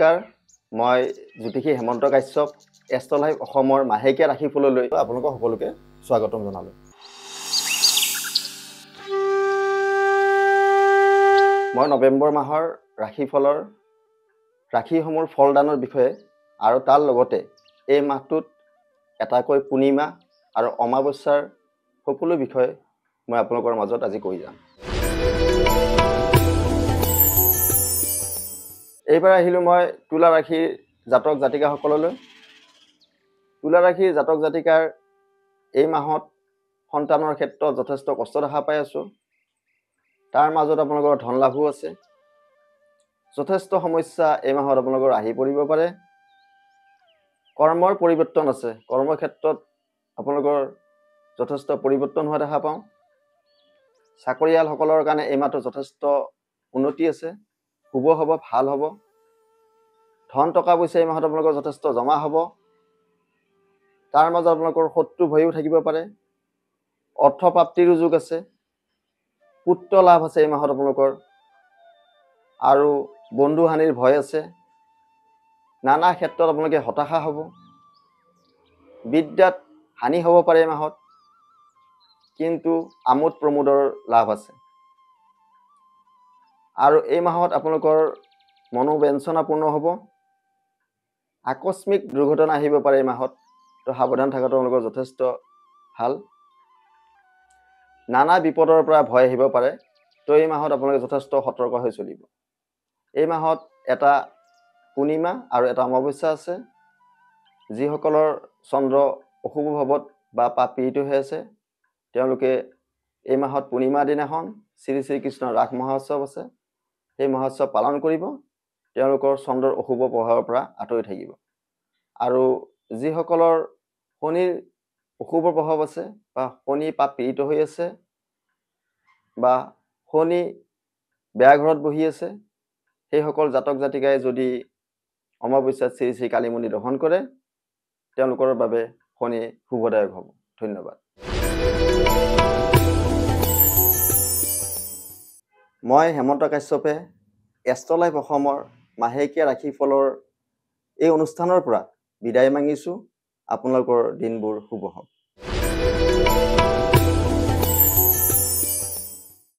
নমস্কাৰ, মই জ্যোতিষী হেমন্ত কাশ্যপ এষ্ট্ৰ লাইভ অসমৰ মাহেকীয়া ৰাশিফললৈ আপোনালোকক সকলোকে স্বাগতম জনালোঁ। মই নৱেম্বৰ মাহৰ ৰাশিফলৰ ৰাশিসমূহৰ ফলদানৰ বিষয়ে আৰু তাৰ লগতে এই মাহটোত এটাকৈ পূৰ্ণিমা আৰু অমাৱস্যাৰ সকলো বিষয়ে মই আপোনালোকৰ মাজত আজি কৈ যাম। এইবাৰ আহিলোঁ মই তুলা ৰাশিৰ জাতক জাতিকাসকললৈ। তুলা ৰাশিৰ জাতক জাতিকাৰ এই মাহত সন্তানৰ ক্ষেত্ৰত যথেষ্ট কষ্ট দেখা পাই আছোঁ। তাৰ মাজত আপোনালোকৰ ধন লাভো আছে। যথেষ্ট সমস্যা এই মাহত আপোনালোকৰ আহি পৰিব পাৰে। কৰ্মৰ পৰিৱৰ্তন আছে, কৰ্মক্ষেত্ৰত আপোনালোকৰ যথেষ্ট পৰিৱৰ্তন হোৱা দেখা পাওঁ। চাকৰিয়ালসকলৰ কাৰণে এই মাহটো যথেষ্ট উন্নতি আছে, শুভ হ'ব, ভাল হ'ব। ধন টকা পইচা এই মাহত আপোনালোকৰ যথেষ্ট জমা হ'ব। তাৰ মাজত আপোনালোকৰ শত্ৰু ভয়ো থাকিব পাৰে। অৰ্থপ্ৰাপ্তিৰো যোগ আছে, পুত্ৰ লাভ আছে এই মাহত আপোনালোকৰ, আৰু বন্ধু হানিৰ ভয় আছে। নানা ক্ষেত্ৰত আপোনালোকে হতাশা হ'ব। বিদ্যাত হানি হ'ব পাৰে এই মাহত, কিন্তু আমোদ প্ৰমোদৰ লাভ আছে। আৰু এই মাহত আপোনালোকৰ মনোবেঞ্চনাপূৰ্ণ হ'ব। আকস্মিক দুৰ্ঘটনা আহিব পাৰে এই মাহত, তো সাৱধান থকাটো আপোনালোকৰ যথেষ্ট ভাল। নানা বিপদৰ পৰা ভয় আহিব পাৰে, তো এই মাহত আপোনালোকে যথেষ্ট সতৰ্ক হৈ চলিব। এই মাহত এটা পূৰ্ণিমা আৰু এটা অমাৱস্যা আছে। যিসকলৰ চন্দ্ৰ অশুভ ভাৱত বা পাপ পীড়িত হৈ আছে, তেওঁলোকে এই মাহত পূৰ্ণিমাৰ দিনাখন শ্ৰী শ্ৰীকৃষ্ণৰ ৰাস মহোৎসৱ আছে, সেই মহোৎসৱ পালন কৰিব। তেওঁলোকৰ চন্দ্ৰৰ অশুভ প্ৰভাৱৰ পৰা আঁতৰি থাকিব। আৰু যিসকলৰ শনিৰ অশুভ প্ৰভাৱ আছে বা শনি পাপ পীড়িত হৈ আছে বা শনি বেয়া ঘৰত বহি আছে, সেইসকল জাতক জাতিকাই যদি অমাৱস্যাত শ্ৰী শ্ৰী কালীমন্দিৰ দৰ্শন কৰে, তেওঁলোকৰ বাবে শনি শুভদায়ক হ'ব। ধন্যবাদ। মই হেমন্ত কাশ্যপে এষ্ট্ৰ লাইভ অসমৰ মাহেকীয়া ৰাশিফলৰ এই অনুষ্ঠানৰ পৰা বিদায় মাগিছোঁ। আপোনালোকৰ দিনবোৰ শুভ হওক।